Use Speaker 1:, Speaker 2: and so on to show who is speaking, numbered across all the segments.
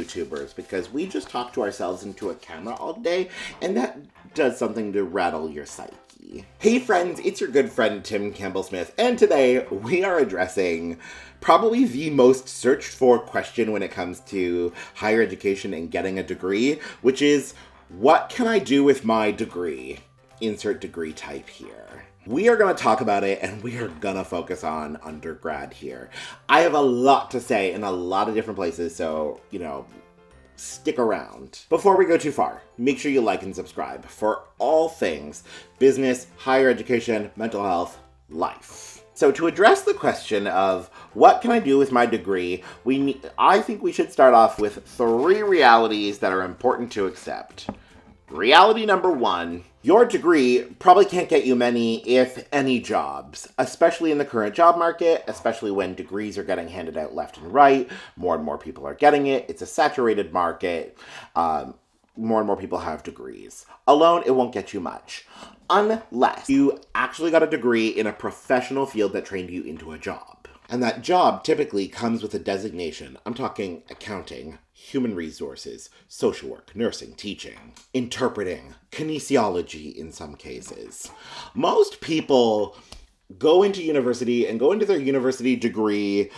Speaker 1: YouTubers because we just talk to ourselves into a camera all day, and that does something to rattle your psyche. Hey friends, it's your good friend Tim Campbell-Smith, and today we are addressing probably the most searched for question when it comes to higher education and getting a degree, which is, what can I do with my degree? Insert degree type here. We are going to talk about it, and we are going to focus on undergrad here. I have a lot to say in a lot of different places, so, stick around. Before we go too far, make sure you like and subscribe for all things business, higher education, mental health, life. So to address the question of what can I do with my degree, I think we should start off with 3 realities that are important to accept. Reality number 1, your degree probably can't get you many, if any, jobs, especially in the current job market, especially when degrees are getting handed out left and right. More and more people are getting it. It's a saturated market. More and more people have degrees. Alone, it won't get you much, unless you actually got a degree in a professional field that trained you into a job. And that job typically comes with a designation. I'm talking accounting, human resources, social work, nursing, teaching, interpreting, kinesiology in some cases. Most people go into university and go into their university degree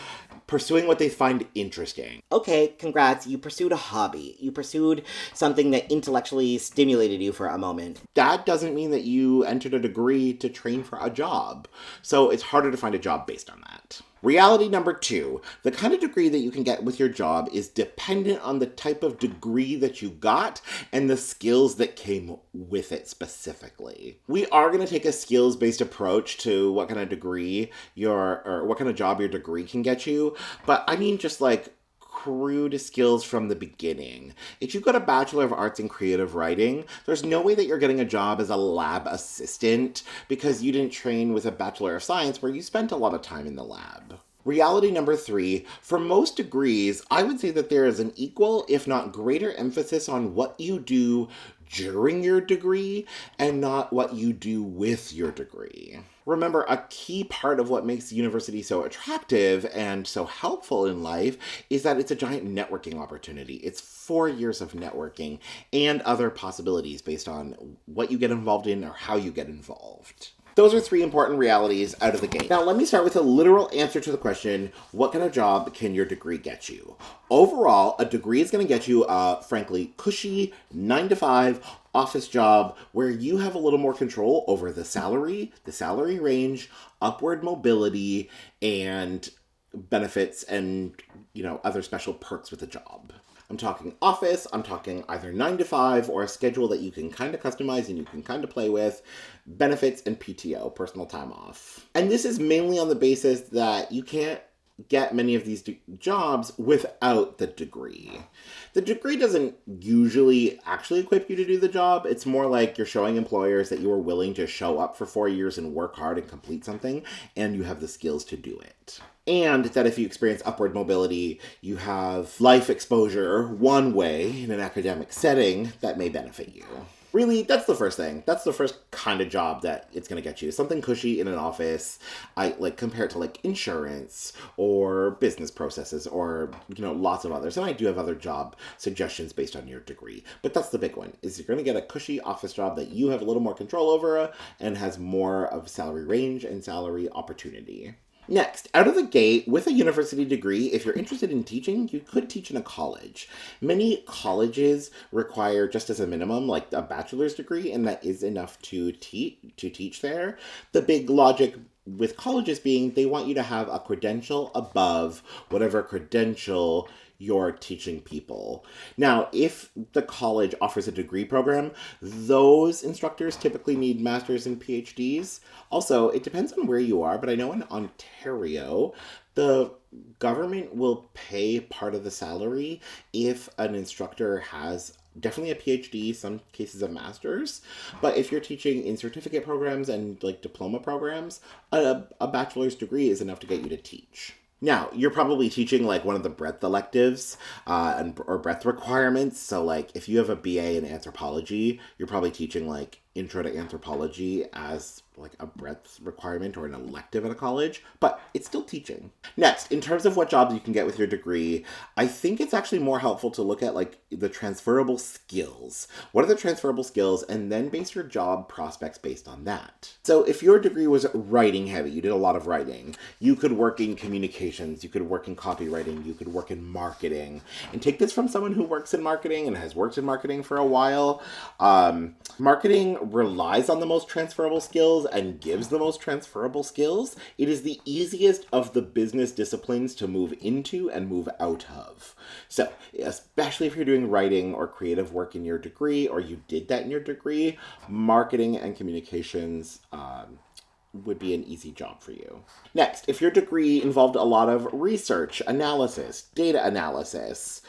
Speaker 1: pursuing what they find interesting. Okay, congrats, you pursued a hobby. You pursued something that intellectually stimulated you for a moment. That doesn't mean that you entered a degree to train for a job. So it's harder to find a job based on that. Reality number 2, the kind of degree that you can get with your job is dependent on the type of degree that you got and the skills that came with it specifically. We are going to take a skills-based approach to what kind of degree or what kind of job your degree can get you, but I mean just like crude skills from the beginning. If you've got a Bachelor of Arts in Creative Writing, there's no way that you're getting a job as a lab assistant because you didn't train with a Bachelor of Science where you spent a lot of time in the lab. Reality number 3, for most degrees, I would say that there is an equal, if not greater, emphasis on what you do during your degree and not what you do with your degree. Remember, a key part of what makes university so attractive and so helpful in life is that it's a giant networking opportunity. It's 4 years of networking and other possibilities based on what you get involved in or how you get involved. Those are 3 important realities out of the gate. Now, let me start with a literal answer to the question, what kind of job can your degree get you? Overall, a degree is going to get you a, frankly, cushy 9-to-5 office job where you have a little more control over the salary range, upward mobility, and benefits and, other special perks with the job. I'm talking office, I'm talking either 9-to-5 or a schedule that you can kind of customize and you can kind of play with, benefits and PTO, personal time off. And this is mainly on the basis that you can't get many of these jobs without the degree. The degree doesn't usually actually equip you to do the job. It's more like you're showing employers that you are willing to show up for 4 years and work hard and complete something, and you have the skills to do it. And that if you experience upward mobility, you have life exposure one way in an academic setting that may benefit you. Really, that's the first thing. That's the first kind of job that it's going to get you. Something cushy in an office, compared to insurance or business processes or, lots of others. And I do have other job suggestions based on your degree. But that's the big one, is you're going to get a cushy office job that you have a little more control over and has more of salary range and salary opportunity. Next, out of the gate, with a university degree, if you're interested in teaching, you could teach in a college. Many colleges require, just as a minimum, a bachelor's degree, and that is enough to teach there. The big logic with colleges being they want you to have a credential above whatever credential you're teaching people. Now, if the college offers a degree program, those instructors typically need masters and PhDs. Also, it depends on where you are, but I know in Ontario, the government will pay part of the salary if an instructor has definitely a PhD, some cases a master's. But if you're teaching in certificate programs and diploma programs, a bachelor's degree is enough to get you to teach. Now, you're probably teaching one of the breadth electives or breadth requirements. So if you have a BA in anthropology, you're probably teaching intro to anthropology as like a breadth requirement or an elective at a college, but it's still teaching. Next, in terms of what jobs you can get with your degree, I think it's actually more helpful to look at like the transferable skills. What are the transferable skills? And then base your job prospects based on that. So if your degree was writing heavy, you did a lot of writing, you could work in communications, you could work in copywriting, you could work in marketing. And take this from someone who works in marketing and has worked in marketing for a while. Marketing relies on the most transferable skills and gives the most transferable skills. It is the easiest of the business disciplines to move into and move out of. So, especially if you're doing writing or creative work in your degree, or you did that in your degree, marketing and communications would be an easy job for you. Next, if your degree involved a lot of research, analysis, data analysis,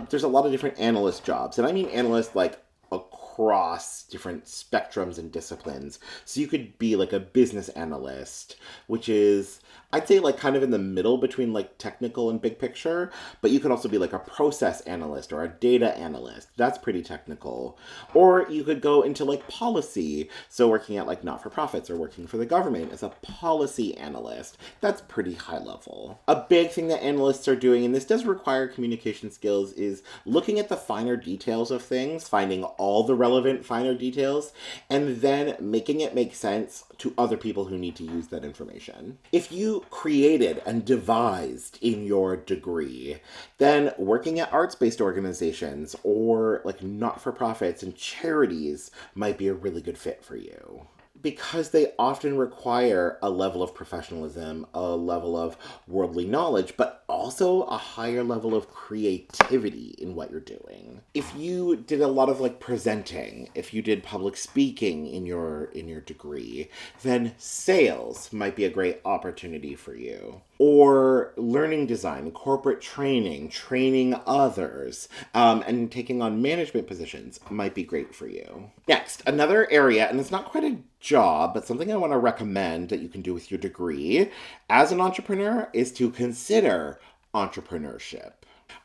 Speaker 1: there's a lot of different analyst jobs. And I mean analyst like across different spectrums and disciplines. So you could be like a business analyst, which is, I'd say like kind of in the middle between like technical and big picture, but you could also be like a process analyst or a data analyst. That's pretty technical. Or you could go into like policy. So working at like not-for-profits or working for the government as a policy analyst. That's pretty high level. A big thing that analysts are doing, and this does require communication skills, is looking at the finer details of things, finding all the relevant finer details, and then making it make sense to other people who need to use that information. If you created and devised in your degree, then working at arts-based organizations or like not-for-profits and charities might be a really good fit for you, because they often require a level of professionalism, a level of worldly knowledge, but also a higher level of creativity in what you're doing. If you did a lot of like presenting, if you did public speaking in your degree, then sales might be a great opportunity for you. Or learning design, corporate training, training others, and taking on management positions might be great for you. Next, another area, and it's not quite a job, but something I want to recommend that you can do with your degree as an entrepreneur is to consider entrepreneurship.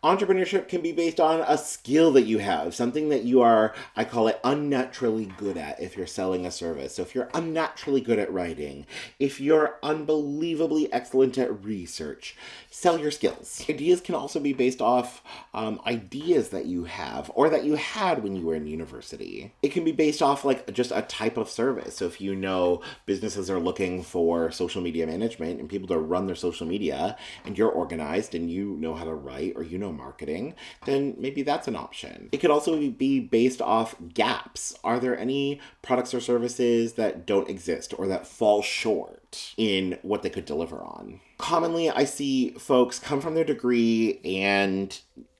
Speaker 1: Entrepreneurship can be based on a skill that you have, something that you are, I call it, unnaturally good at if you're selling a service. So if you're unnaturally good at writing, if you're unbelievably excellent at research, sell your skills. Ideas can also be based off ideas that you have or that you had when you were in university. It can be based off like just a type of service. So if you know businesses are looking for social media management and people to run their social media, and you're organized and you know how to write or you know marketing, then maybe that's an option. It could also be based off gaps. Are there any products or services that don't exist or that fall short in what they could deliver on? Commonly, I see folks come from their degree and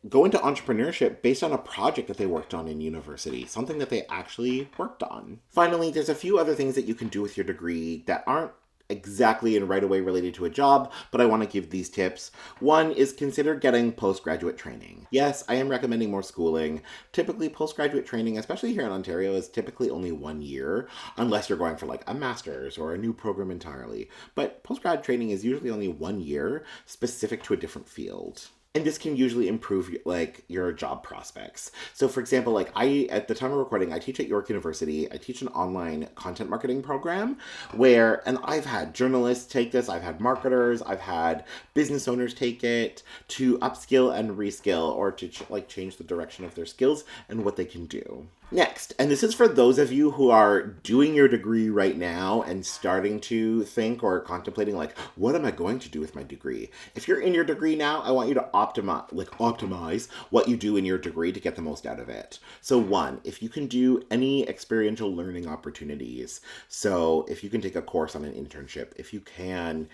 Speaker 1: go into entrepreneurship based on a project that they worked on in university, something that they actually worked on. Finally, there's a few other things that you can do with your degree that aren't exactly and right away related to a job, but I want to give these tips. One is consider getting postgraduate training. Yes, I am recommending more schooling. Typically, postgraduate training, especially here in Ontario, is typically only 1 year, unless you're going for like a master's or a new program entirely. But postgrad training is usually only 1 year, specific to a different field. And this can usually improve like your job prospects. So for example, like at the time of recording, I teach at York University. I teach an online content marketing program and I've had journalists take this, I've had marketers, I've had business owners take it to upskill and reskill, or to change the direction of their skills and what they can do. Next, and this is for those of you who are doing your degree right now and starting to think or contemplating like, what am I going to do with my degree? If you're in your degree now, I want you to optimize what you do in your degree to get the most out of it. So one, if you can do any experiential learning opportunities, so if you can take a course on an internship, if you can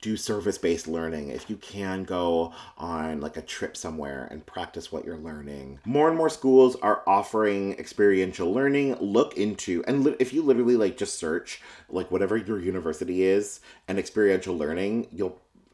Speaker 1: do service-based learning, if you can go on like a trip somewhere and practice what you're learning. More and more schools are offering experiential learning. Look into, and if you literally like just search like whatever your university is and experiential learning,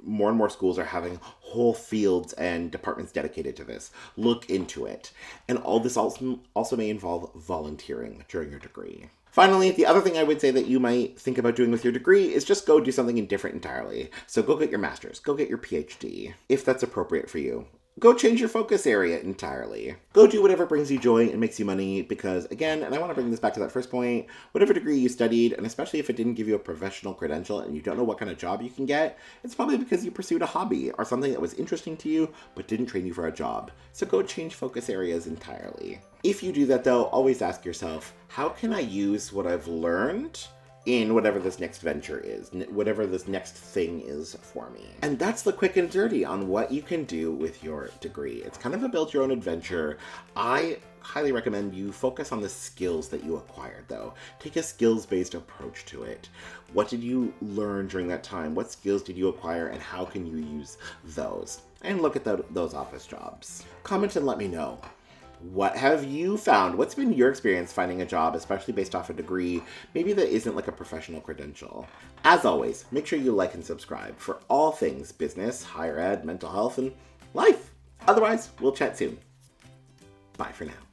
Speaker 1: more and more schools are having whole fields and departments dedicated to this. Look into it. And all this also may involve volunteering during your degree. Finally, the other thing I would say that you might think about doing with your degree is just go do something different entirely. So go get your master's, go get your PhD, if that's appropriate for you. go change your focus area entirely. Go do whatever brings you joy and makes you money because, again, and I want to bring this back to that first point, whatever degree you studied, and especially if it didn't give you a professional credential and you don't know what kind of job you can get, it's probably because you pursued a hobby or something that was interesting to you but didn't train you for a job. So go change focus areas entirely. If you do that though, always ask yourself, how can I use what I've learned in whatever this next venture is, whatever this next thing is for me. And that's the quick and dirty on what you can do with your degree. It's kind of a build your own adventure. I highly recommend you focus on the skills that you acquired though. Take a skills-based approach to it. What did you learn during that time? What skills did you acquire and how can you use those? And look at those office jobs. Comment and let me know. What have you found? What's been your experience finding a job, especially based off a degree, maybe that isn't like a professional credential? As always, make sure you like and subscribe for all things business, higher ed, mental health, and life. Otherwise, we'll chat soon. Bye for now.